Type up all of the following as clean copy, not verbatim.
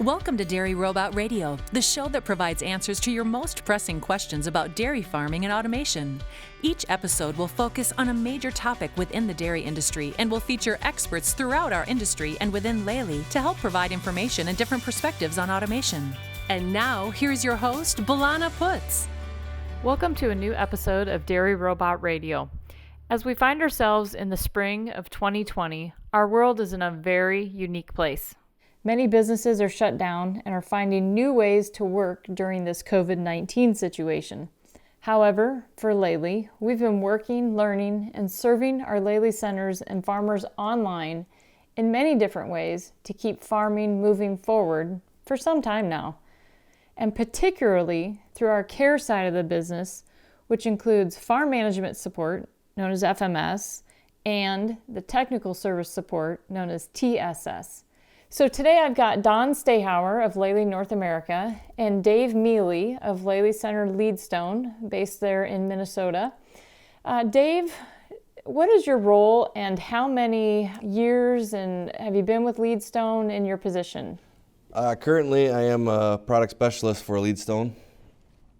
Welcome to Dairy Robot Radio, the show that provides answers to your most pressing questions about dairy farming and automation. Each episode will focus on a major topic within the dairy industry and will feature experts throughout our industry and within Laylee to help provide information and different perspectives on automation. And now, here's your host, Bellana Putz. Welcome to a new episode of Dairy Robot Radio. As we find ourselves in the spring of 2020, our world is in a very unique place. Many businesses are shut down and are finding new ways to work during this COVID-19 situation. However, for Laylee, we've been working, learning, and serving our Lely Centers and farmers online in many different ways to keep farming moving forward for some time now. And particularly through our care side of the business, which includes farm management support, known as FMS, and the technical service support, known as TSS. So today I've got Daan Stehouwer of Lely North America and Dave Mealy of Lely Center Leadstone, based there in Minnesota. Dave, what is your role and how many years and have you been with Leadstone in your position? Currently I am a product specialist for Leadstone.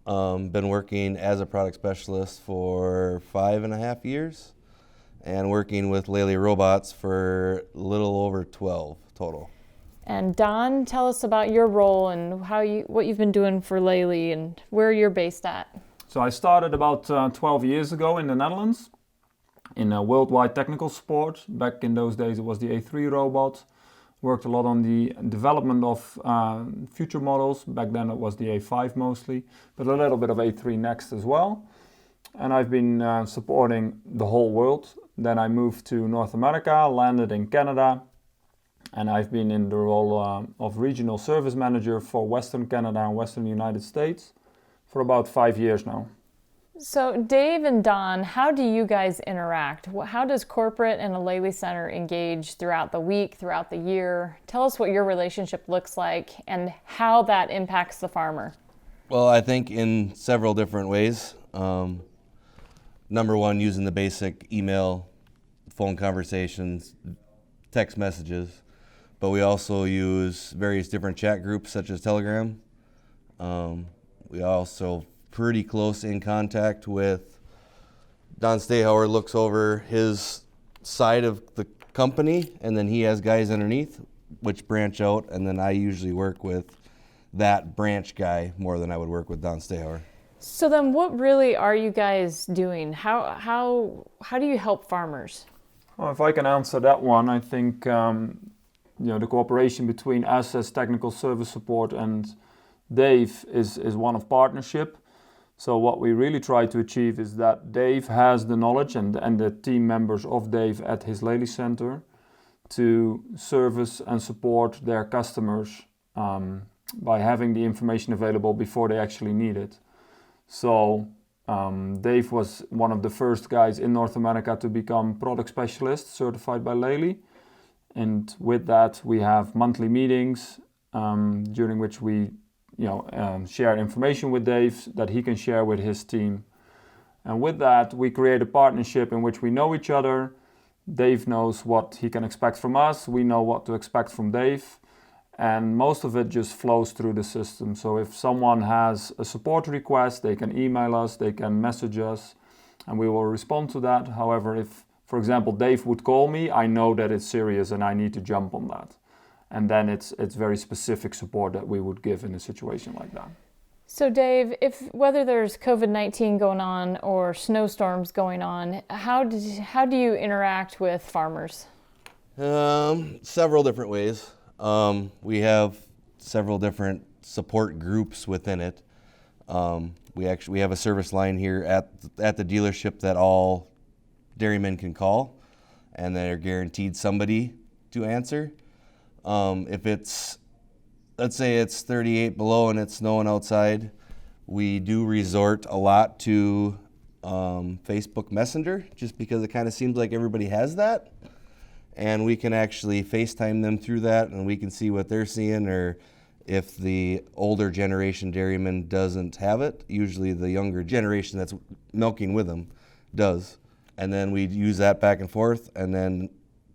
Been working as a product specialist for 5.5 years and working with Lely robots for a little over 12 total. And Daan, tell us about your role and what you've been doing for Laylee and where you're based at. So I started about 12 years ago in the Netherlands in worldwide technical support. Back in those days it was the A3 robot. Worked a lot on the development of future models. Back then it was the A5 mostly, but a little bit of A3 next as well. And I've been supporting the whole world. Then I moved to North America, landed in Canada, and I've been in the role of regional service manager for Western Canada and Western United States for about 5 years now. So Dave and Daan, how do you guys interact? How does corporate and a Lely Center engage throughout the week, throughout the year? Tell us what your relationship looks like and how that impacts the farmer. Well, I think in several different ways. Number one, using the basic email, phone conversations, text messages. But we also use various different chat groups such as Telegram. We also pretty close in contact with Daan Stehouwer. Looks over his side of the company, and then he has guys underneath which branch out, and then I usually work with that branch guy more than I would work with Daan Stehouwer. So then what really are you guys doing? How do you help farmers? Well, if I can answer that one, I think the cooperation between us as technical service support and Dave is one of partnership. So what we really try to achieve is that Dave has the knowledge and the team members of Dave at his Lely Center to service and support their customers by having the information available before they actually need it. So Dave was one of the first guys in North America to become product specialist certified by Laylee. And with that, we have monthly meetings during which we share information with Dave that he can share with his team. And with that, we create a partnership in which we know each other. Dave knows what he can expect from us. We know what to expect from Dave. And most of it just flows through the system. So if someone has a support request, they can email us, they can message us, and we will respond to that. However, if, for example, Dave would call me, I know that it's serious and I need to jump on that. And then it's very specific support that we would give in a situation like that. So Dave, whether there's COVID-19 going on or snowstorms going on, how do you interact with farmers? Several different ways. We have several different support groups within it. We have a service line here at the dealership that all dairymen can call, and they're guaranteed somebody to answer. If let's say it's 38 below and it's snowing outside, we do resort a lot to Facebook Messenger, just because it kind of seems like everybody has that. And we can actually FaceTime them through that, and we can see what they're seeing, or if the older generation dairyman doesn't have it, usually the younger generation that's milking with them does. And then we use that back and forth, and then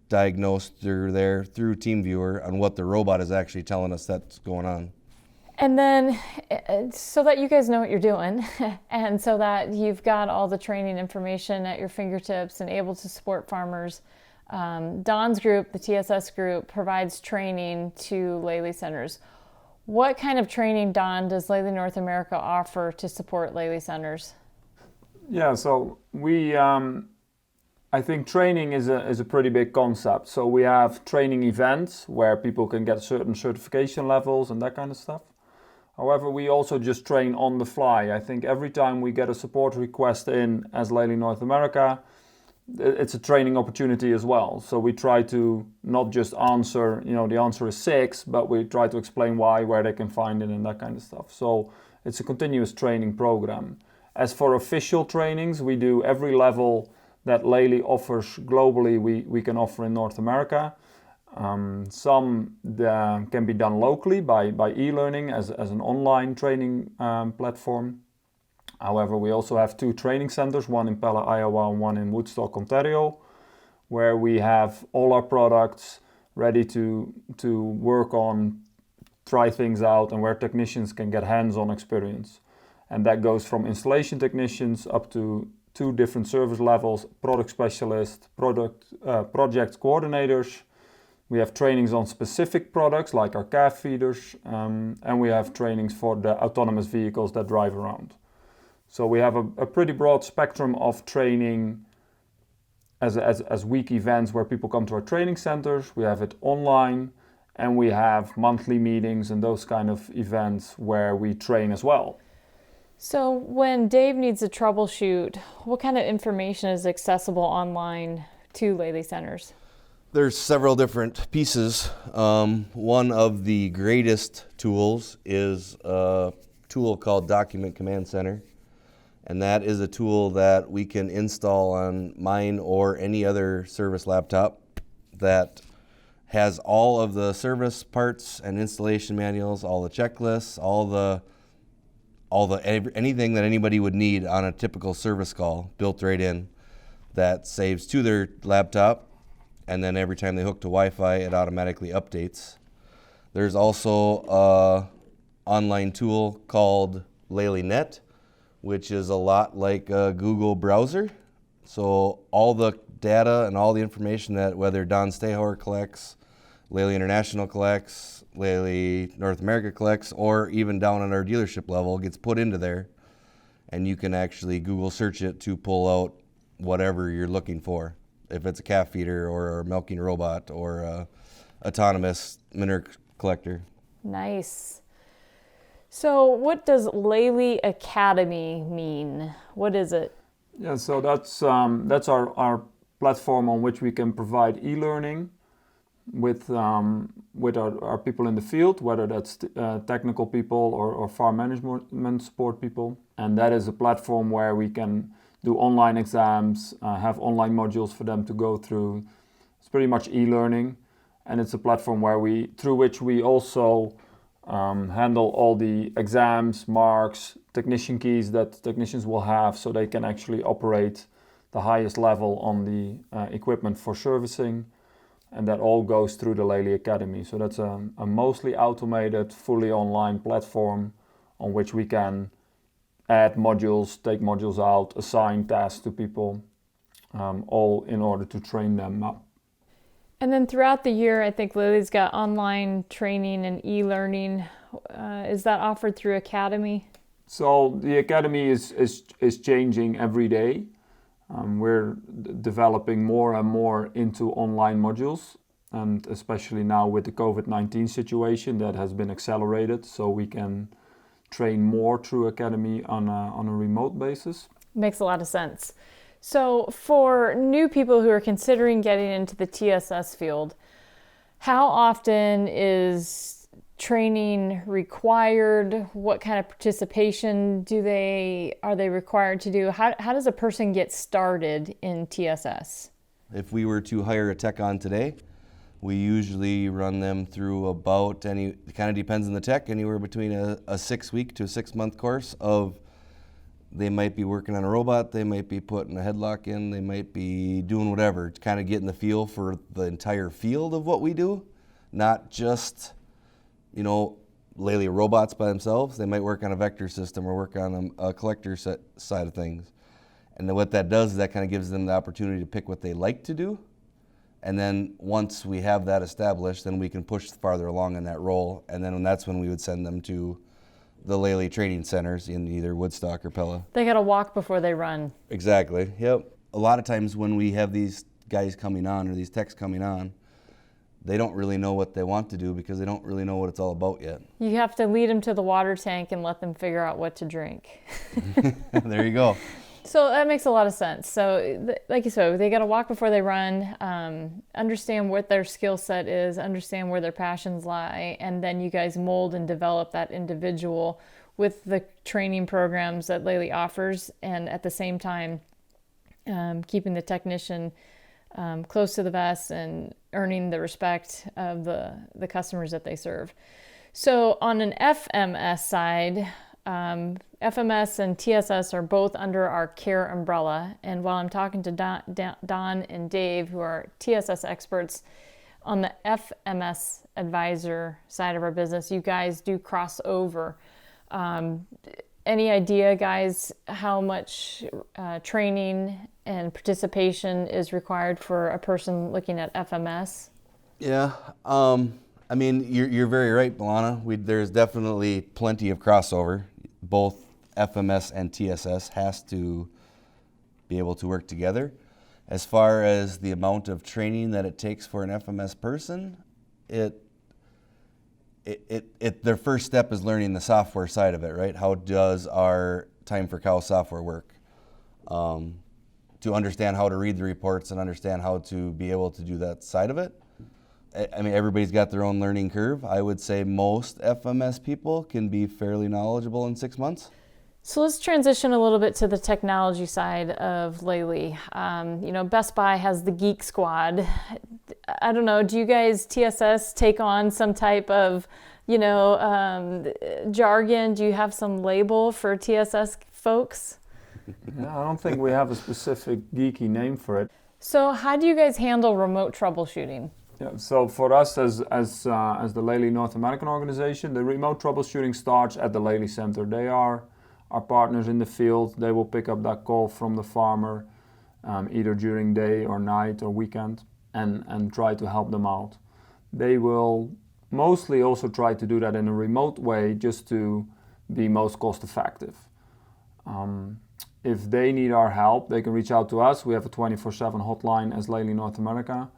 diagnosed through TeamViewer on what the robot is actually telling us that's going on. And then, so that you guys know what you're doing, and so that you've got all the training information at your fingertips and able to support farmers, Daan's group, the TSS Group, provides training to Lely Centers. What kind of training, Daan, does Lely North America offer to support Lely Centers? Yeah, so we, I think training is a pretty big concept. So we have training events where people can get certain certification levels and that kind of stuff. However, we also just train on the fly. I think every time we get a support request in as Lely North America, it's a training opportunity as well. So we try to not just answer, the answer is 6, but we try to explain why, where they can find it and that kind of stuff. So it's a continuous training program. As for official trainings, we do every level that Lely offers globally, we can offer in North America. Some can be done locally by e-learning as an online training platform. However, we also have 2 training centers, one in Pella, Iowa, and one in Woodstock, Ontario, where we have all our products ready to work on, try things out, and where technicians can get hands-on experience. And that goes from installation technicians up to 2 different service levels, product specialists, project coordinators. We have trainings on specific products like our calf feeders, and we have trainings for the autonomous vehicles that drive around. So we have a pretty broad spectrum of training as week events where people come to our training centers. We have it online, and we have monthly meetings and those kind of events where we train as well. So when Dave needs to troubleshoot, what kind of information is accessible online to Lely Centers? There's several different pieces. One of the greatest tools is a tool called Document Command Center. And that is a tool that we can install on mine or any other service laptop that has all of the service parts and installation manuals, all the checklists, anything that anybody would need on a typical service call built right in, that saves to their laptop, and then every time they hook to Wi-Fi, it automatically updates. There's also an online tool called Laylee Net, which is a lot like a Google browser. So all the data and all the information that whether Daan Stehouwer collects, Lely International collects, Lely North America collects, or even down at our dealership level gets put into there, and you can actually Google search it to pull out whatever you're looking for. If it's a calf feeder or a milking robot or a autonomous manure collector. Nice. So what does Laylee Academy mean? What is it? Yeah, so that's our platform on which we can provide e-learning with our people in the field, whether that's technical people or farm management support people. And that is a platform where we can do online exams, have online modules for them to go through. It's pretty much e-learning, and it's a platform through which we also handle all the exams, marks, technician keys that technicians will have, so they can actually operate the highest level on the equipment for servicing, and that all goes through the Laylee Academy. So that's a mostly automated, fully online platform on which we can add modules, take modules out, assign tasks to people, all in order to train them up. And then throughout the year, I think Lily's got online training and e-learning. Is that offered through Academy? So the Academy is changing every day. We're developing more and more into online modules, and especially now with the COVID-19 situation, that has been accelerated, so we can train more through Academy on a remote basis. Makes a lot of sense. So for new people who are considering getting into the TSS field, how often is training required? What kind of participation are they required to do? How does a person get started in TSS? If we were to hire a tech on today, we usually run them through it kind of depends on the tech, anywhere between a 6-week to a 6-month course of They might be working on a robot, they might be putting a headlock in, they might be doing whatever, to kind of getting the feel for the entire field of what we do, not just, Laylee robots by themselves. They might work on a vector system or work on a collector side of things. And then what that does is that kind of gives them the opportunity to pick what they like to do. And then once we have that established, then we can push farther along in that role. And then that's when we would send them to the Lely Training Centers in either Woodstock or Pella. They got to walk before they run. Exactly, yep. A lot of times when we have these guys coming on or these techs coming on, they don't really know what they want to do because they don't really know what it's all about yet. You have to lead them to the water tank and let them figure out what to drink. There you go. So that makes a lot of sense. So like you said, they got to walk before they run, understand what their skill set is, understand where their passions lie, and then you guys mold and develop that individual with the training programs that Laylee offers, and at the same time keeping the technician close to the vest and earning the respect of the customers that they serve. So on an FMS side, FMS and TSS are both under our care umbrella. And while I'm talking to Daan and Dave, who are TSS experts, on the FMS advisor side of our business, you guys do cross over. Any idea, guys, how much training and participation is required for a person looking at FMS? Yeah, you're very right, Bellana. There's definitely plenty of crossover. Both FMS and TSS has to be able to work together. As far as the amount of training that it takes for an FMS person, their first step is learning the software side of it, right? How does our Time for Cow software work? To understand how to read the reports and understand how to be able to do that side of it. Everybody's got their own learning curve. I would say most FMS people can be fairly knowledgeable in 6 months. So let's transition a little bit to the technology side of Laylee. Best Buy has the Geek Squad. I don't know, do you guys, TSS, take on some type of, jargon? Do you have some label for TSS folks? Yeah, I don't think we have a specific geeky name for it. So how do you guys handle remote troubleshooting? Yeah, so for us as the Laylee North American organization, the remote troubleshooting starts at the Lely Center. They are our partners in the field. They will pick up that call from the farmer either during day or night or weekend and try to help them out. They will mostly also try to do that in a remote way just to be most cost effective. If they need our help, they can reach out to us. We have a 24/7 hotline as Laylee North America.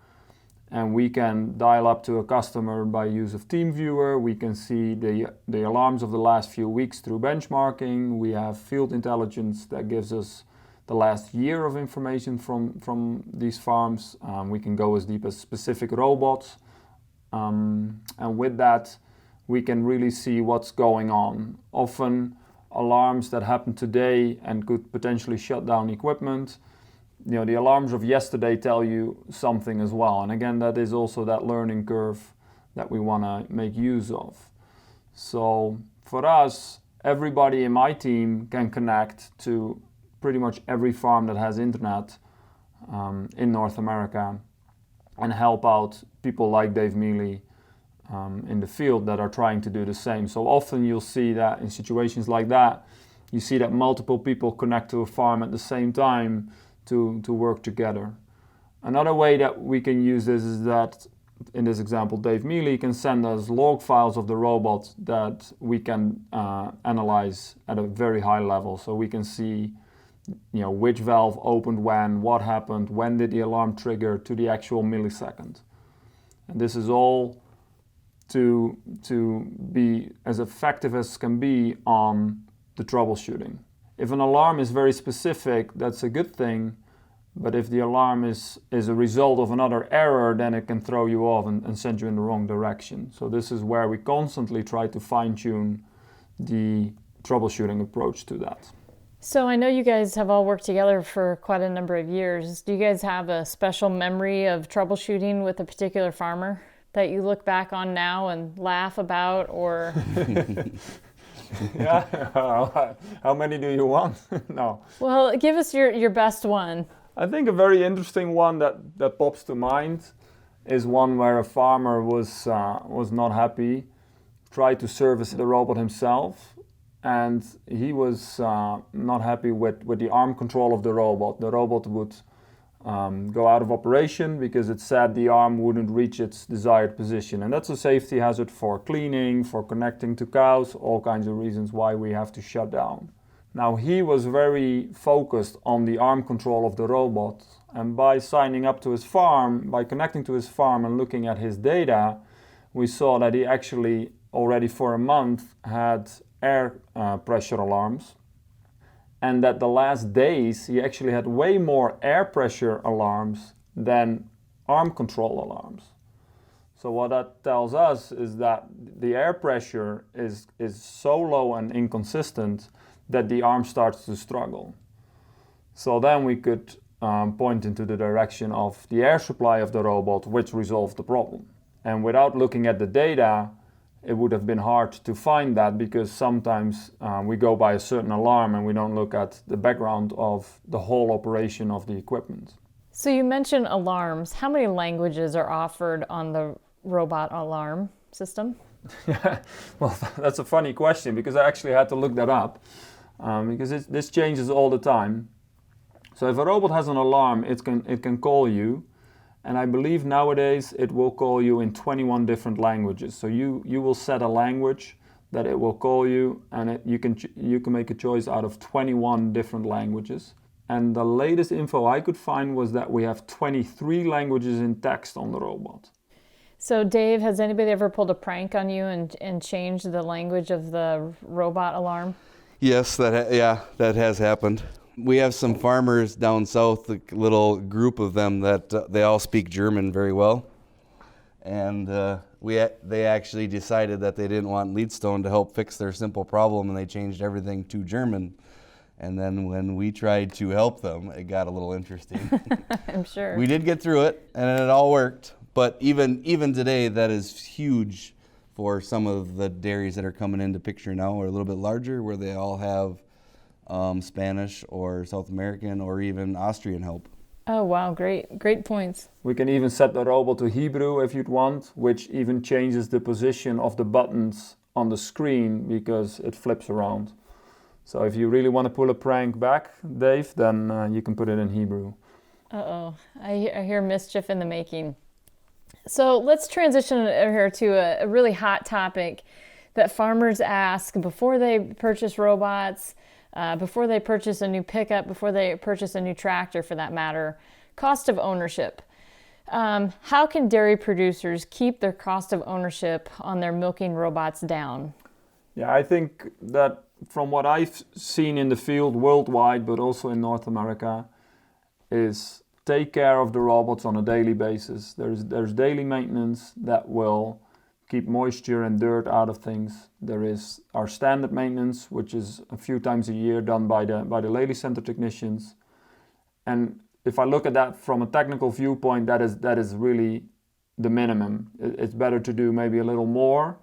And we can dial up to a customer by use of TeamViewer. We can see the alarms of the last few weeks through benchmarking. We have field intelligence that gives us the last year of information from these farms. We can go as deep as specific robots. And with that, we can really see what's going on. Often alarms that happen today and could potentially shut down equipment. The alarms of yesterday tell you something as well. And again, that is also that learning curve that we want to make use of. So for us, everybody in my team can connect to pretty much every farm that has internet in North America and help out people like Dave Mealy in the field that are trying to do the same. So often you'll see that in situations like that, you see that multiple people connect to a farm at the same time to work together. Another way that we can use this is that, in this example, Dave Mealy can send us log files of the robot that we can analyze at a very high level. So we can see, which valve opened when, what happened, when did the alarm trigger to the actual millisecond. And this is all to be as effective as can be on the troubleshooting. If an alarm is very specific, that's a good thing, but if the alarm is a result of another error, then it can throw you off and send you in the wrong direction. So this is where we constantly try to fine-tune the troubleshooting approach to that. So I know you guys have all worked together for quite a number of years. Do you guys have a special memory of troubleshooting with a particular farmer that you look back on now and laugh about, or? Yeah, how many do you want? No. Well, give us your best one. I think a very interesting one that pops to mind is one where a farmer was not happy, tried to service the robot himself, and he was not happy with the arm control of the robot. The robot would go out of operation because it said the arm wouldn't reach its desired position. And that's a safety hazard for cleaning, for connecting to cows, all kinds of reasons why we have to shut down. Now he was very focused on the arm control of the robot, and by signing up to his farm, by connecting to his farm and looking at his data, we saw that he actually already for a month had air pressure alarms, and that the last days he actually had way more air pressure alarms than arm control alarms. So what that tells us is that the air pressure is so low and inconsistent that the arm starts to struggle. So then we could point into the direction of the air supply of the robot, which resolved the problem. And without looking at the data, it would have been hard to find that, because sometimes we go by a certain alarm and we don't look at the background of the whole operation of the equipment. So you mentioned alarms. How many languages are offered on the robot alarm system? Yeah, well, that's a funny question, because I actually had to look that up, because this changes all the time. So if a robot has an alarm, it can call you, and I believe nowadays it will call you in 21 different languages. So you will set a language that it will call you, and you can make a choice out of 21 different languages. And the latest info I could find was that we have 23 languages in text on the robot. So Dave, has anybody ever pulled a prank on you and changed the language of the robot alarm? Yes, that has happened. We have some farmers down south, a little group of them that they all speak German very well. And they actually decided that they didn't want Leadstone to help fix their simple problem, and they changed everything to German. And then when we tried to help them, it got a little interesting. I'm sure. We did get through it, and it all worked. But even today, that is huge for some of the dairies that are coming into picture now, or a little bit larger, where they all have Spanish or South American or even Austrian help. Oh wow, great points. We can even set the robot to Hebrew if you'd want, which even changes the position of the buttons on the screen because it flips around. So if you really want to pull a prank back, Dave, then you can put it in Hebrew. Uh-oh, I hear mischief in the making. So let's transition here to a really hot topic that farmers ask before they purchase robots, before they purchase a new pickup, before they purchase a new tractor for that matter: cost of ownership. How can dairy producers keep their cost of ownership on their milking robots down? Yeah, I think that from what I've seen in the field worldwide, but also in North America, is take care of the robots on a daily basis. There's daily maintenance that will keep moisture and dirt out of things. There is our standard maintenance, which is a few times a year done by the Lely Center technicians. And if I look at that from a technical viewpoint, that is really the minimum. It's better to do maybe a little more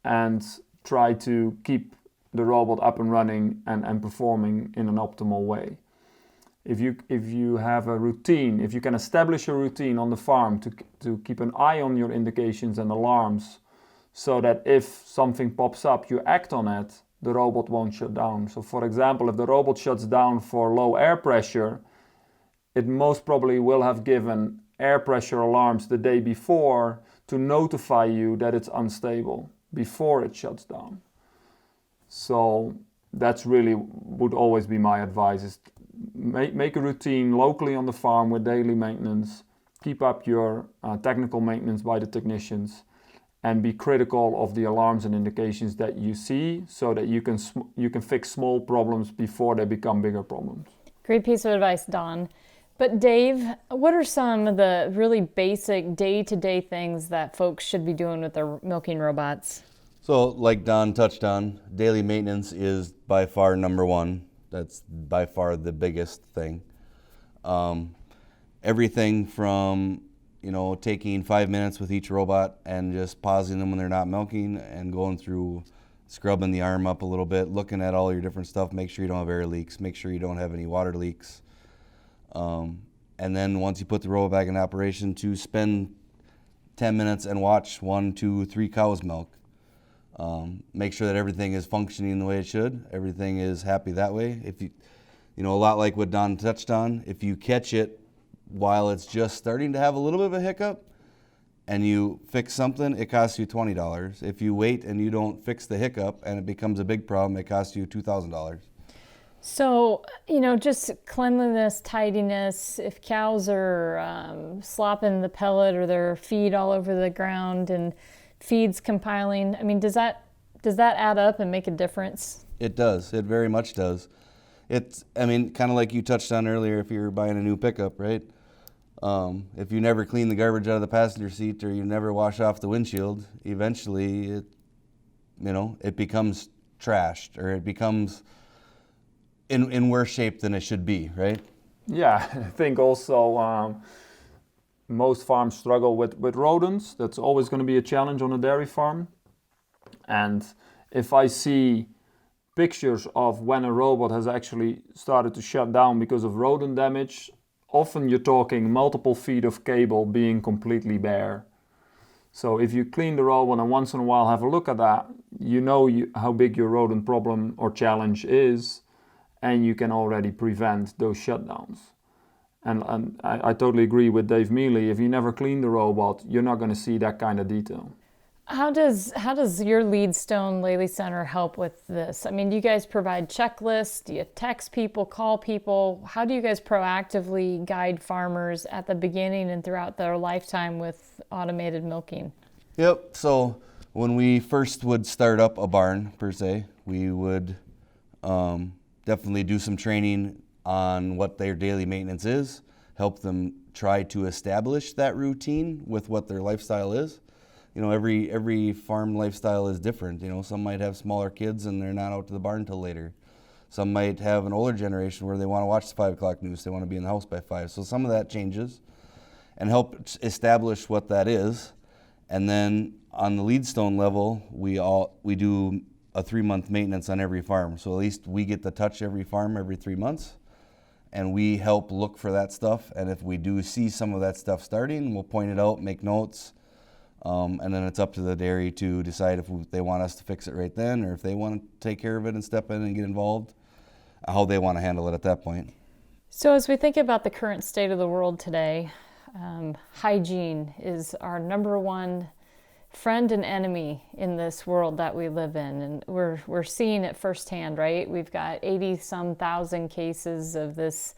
and try to keep the robot up and running and performing in an optimal way. If you have a routine, if you can establish a routine on the farm to keep an eye on your indications and alarms, so that if something pops up, you act on it, the robot won't shut down. So for example, if the robot shuts down for low air pressure, it most probably will have given air pressure alarms the day before to notify you that it's unstable before it shuts down. So that's really would always be my advice, is make a routine locally on the farm with daily maintenance, keep up your technical maintenance by the technicians, and be critical of the alarms and indications that you see, so that you can fix small problems before they become bigger problems. Great piece of advice, Daan. But Dave, what are some of the really basic day-to-day things that folks should be doing with their milking robots? So like Daan touched on, daily maintenance is by far number one. That's by far the biggest thing. Everything from, taking 5 minutes with each robot and just pausing them when they're not milking and going through scrubbing the arm up a little bit, looking at all your different stuff, make sure you don't have air leaks, make sure you don't have any water leaks. And then once you put the robot back in operation, to spend 10 minutes and watch 1, 2, 3 cows milk. Make sure that everything is functioning the way it should. Everything is happy that way. If you know, a lot like what Daan touched on, if you catch it while it's just starting to have a little bit of a hiccup and you fix something, it costs you $20. If you wait and you don't fix the hiccup and it becomes a big problem, it costs you $2,000. So, you know, just cleanliness, tidiness, if cows are slopping the pellet or their feed all over the ground and feed's compiling, I mean, does that add up and make a difference? It does. It very much does. I mean, kind of like you touched on earlier, if you're buying a new pickup, right? If you never clean the garbage out of the passenger seat or you never wash off the windshield, eventually it becomes trashed, or it becomes in worse shape than it should be, right? Yeah, I think also most farms struggle with rodents. That's always going to be a challenge on a dairy farm. And if I see pictures of when a robot has actually started to shut down because of rodent damage, often you're talking multiple feet of cable being completely bare. So if you clean the robot and once in a while have a look at that, you know how big your rodent problem or challenge is, and you can already prevent those shutdowns. And I totally agree with Dave Mealy. If you never clean the robot, you're not going to see that kind of detail. How does your Leedstone Lely Center help with this? I mean, do you guys provide checklists? Do you text people, call people? How do you guys proactively guide farmers at the beginning and throughout their lifetime with automated milking? Yep. So when we first would start up a barn, per se, we would definitely do some training on what their daily maintenance is, help them try to establish that routine with what their lifestyle is. You know, every farm lifestyle is different. You know, some might have smaller kids and they're not out to the barn until later. Some might have an older generation where they want to watch the 5 o'clock news. They want to be in the house by 5. So some of that changes, and help establish what that is. And then on the Leadstone level, we do a 3-month maintenance on every farm. So at least we get to touch every farm every 3 months, and we help look for that stuff. And if we do see some of that stuff starting, we'll point it out, make notes. And then it's up to the dairy to decide if they want us to fix it right then, or if they want to take care of it and step in and get involved, how they want to handle it at that point. So as we think about the current state of the world today, hygiene is our number one friend and enemy in this world that we live in, and we're seeing it firsthand, right? We've got 80-some thousand cases of this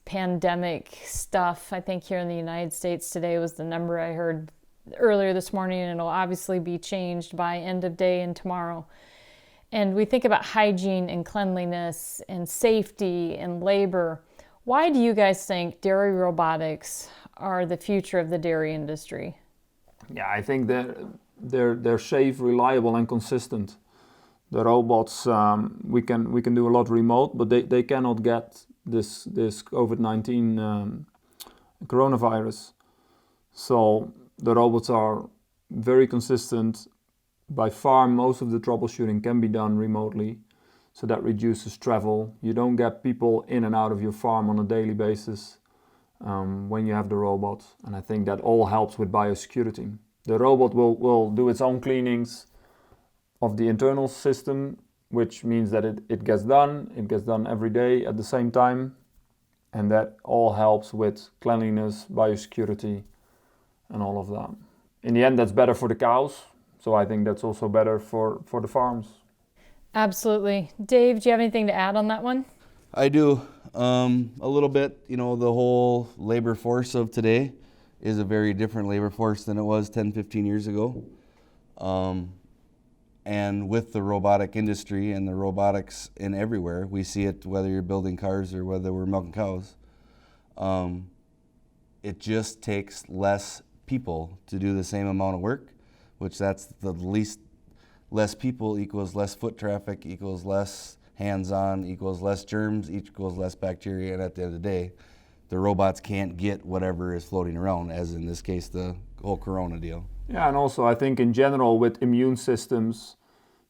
pandemic stuff. I think here in the United States today was the number I heard earlier this morning, and it'll obviously be changed by end of day and tomorrow. And we think about hygiene and cleanliness and safety and labor. Why do you guys think dairy robotics are the future of the dairy industry? Yeah, I think they're safe, reliable, and consistent. The robots, we can do a lot remote, but they cannot get this COVID-19 coronavirus. So the robots are very consistent. By far, most of the troubleshooting can be done remotely, so that reduces travel. You don't get people in and out of your farm on a daily basis when you have the robot, and I think that all helps with biosecurity. The robot will do its own cleanings of the internal system, which means that it gets done every day at the same time, and that all helps with cleanliness, biosecurity, and all of that. In the end, that's better for the cows, so I think that's also better for the farms. Absolutely. Dave, do you have anything to add on that one? I do. A little bit. You know, the whole labor force of today is a very different labor force than it was 10, 15 years ago. And with the robotic industry and the robotics in everywhere, we see it whether you're building cars or whether we're milking cows. It just takes less people to do the same amount of work, which that's the least. Less people equals less foot traffic, equals less hands-on, equals less germs, equals less bacteria, and at the end of the day, the robots can't get whatever is floating around, as in this case, the whole corona deal. Yeah, and also I think in general with immune systems,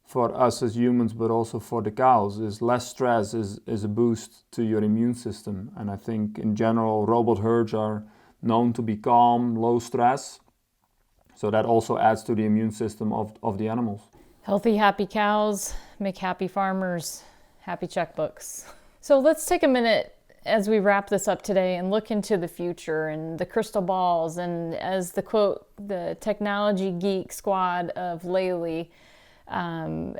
for us as humans, but also for the cows, is less stress is a boost to your immune system. And I think in general, robot herds are known to be calm, low stress. So that also adds to the immune system of the animals. Healthy, happy cows make happy farmers, happy checkbooks. So let's take a minute as we wrap this up today and look into the future and the crystal balls, and as the quote, the technology geek squad of Laylee, and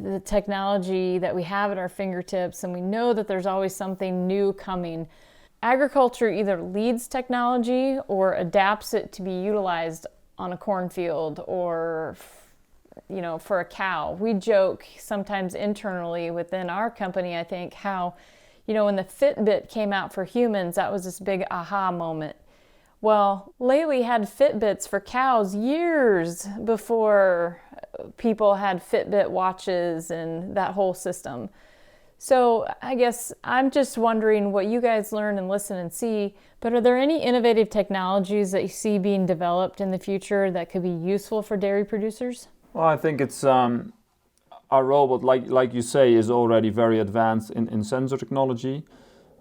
the technology that we have at our fingertips, and we know that there's always something new coming. Agriculture either leads technology or adapts it to be utilized on a cornfield or, you know, for a cow. We joke sometimes internally within our company, I think, how, you know, when the Fitbit came out for humans, that was this big aha moment. Well, Laylee had Fitbits for cows years before people had Fitbit watches and that whole system. So I guess I'm just wondering what you guys learn and listen and see, but are there any innovative technologies that you see being developed in the future that could be useful for dairy producers? Well, I think it's our robot, like you say, is already very advanced in sensor technology.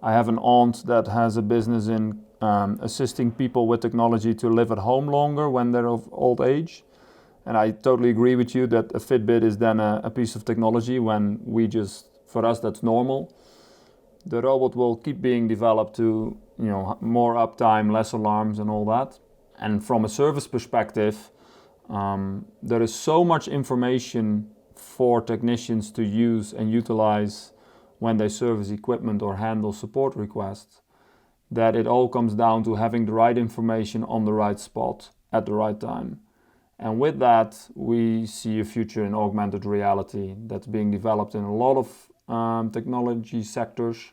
I have an aunt that has a business in assisting people with technology to live at home longer when they're of old age. And I totally agree with you that a Fitbit is then a piece of technology when for us, that's normal. The robot will keep being developed to, you know, more uptime, less alarms and all that. And from a service perspective, there is so much information for technicians to use and utilize when they service equipment or handle support requests, that it all comes down to having the right information on the right spot at the right time. And with that, we see a future in augmented reality that's being developed in a lot of technology sectors.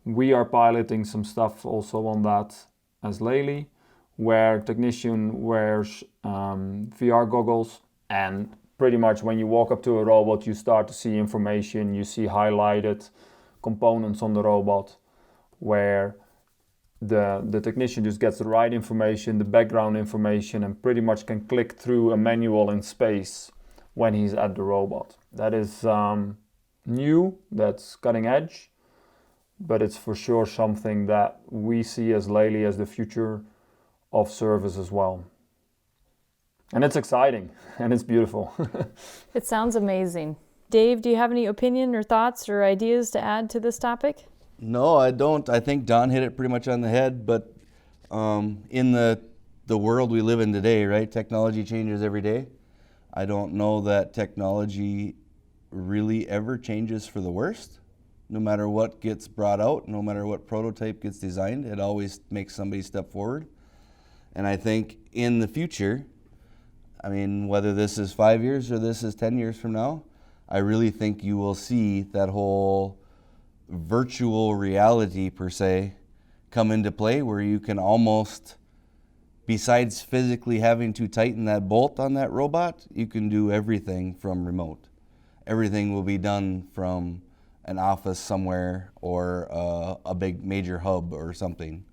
We are piloting some stuff also on that as Laylee, where technician wears VR goggles, and pretty much when you walk up to a robot, you start to see information, you see highlighted components on the robot, where the technician just gets the right information, the background information, and pretty much can click through a manual in space when he's at the robot. That is new, that's cutting edge, but it's for sure something that we see as Laylee as the future of service as well. And it's exciting and it's beautiful. It sounds amazing. Dave, do you have any opinion or thoughts or ideas to add to this topic? No, I don't. I think Daan hit it pretty much on the head, but in the world we live in today, right, technology changes every day. I don't know that technology really ever changes for the worst. No matter what gets brought out, no matter what prototype gets designed, it always makes somebody step forward. And I think in the future, I mean, whether this is 5 years or this is 10 years from now, I really think you will see that whole virtual reality, per se, come into play, where you can almost, besides physically having to tighten that bolt on that robot, you can do everything from remote. Everything will be done from an office somewhere or a big major hub or something.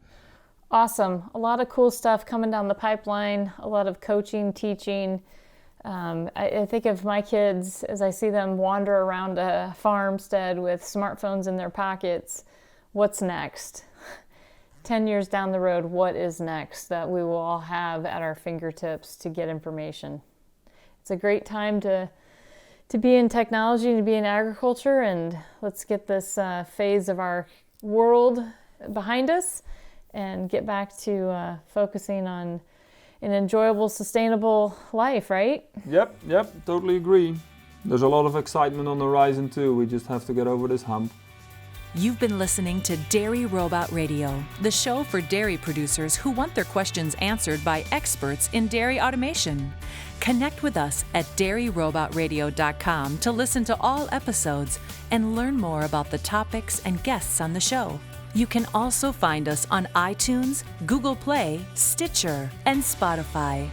Awesome. A lot of cool stuff coming down the pipeline, a lot of coaching, teaching. I think of my kids as I see them wander around a farmstead with smartphones in their pockets. What's next? 10 years down the road, what is next that we will all have at our fingertips to get information? It's a great time to be in technology and to be in agriculture, and let's get this phase of our world behind us and get back to focusing on an enjoyable, sustainable life, right? Yep, totally agree. There's a lot of excitement on the horizon too. We just have to get over this hump. You've been listening to Dairy Robot Radio, the show for dairy producers who want their questions answered by experts in dairy automation. Connect with us at dairyrobotradio.com to listen to all episodes and learn more about the topics and guests on the show. You can also find us on iTunes, Google Play, Stitcher, and Spotify.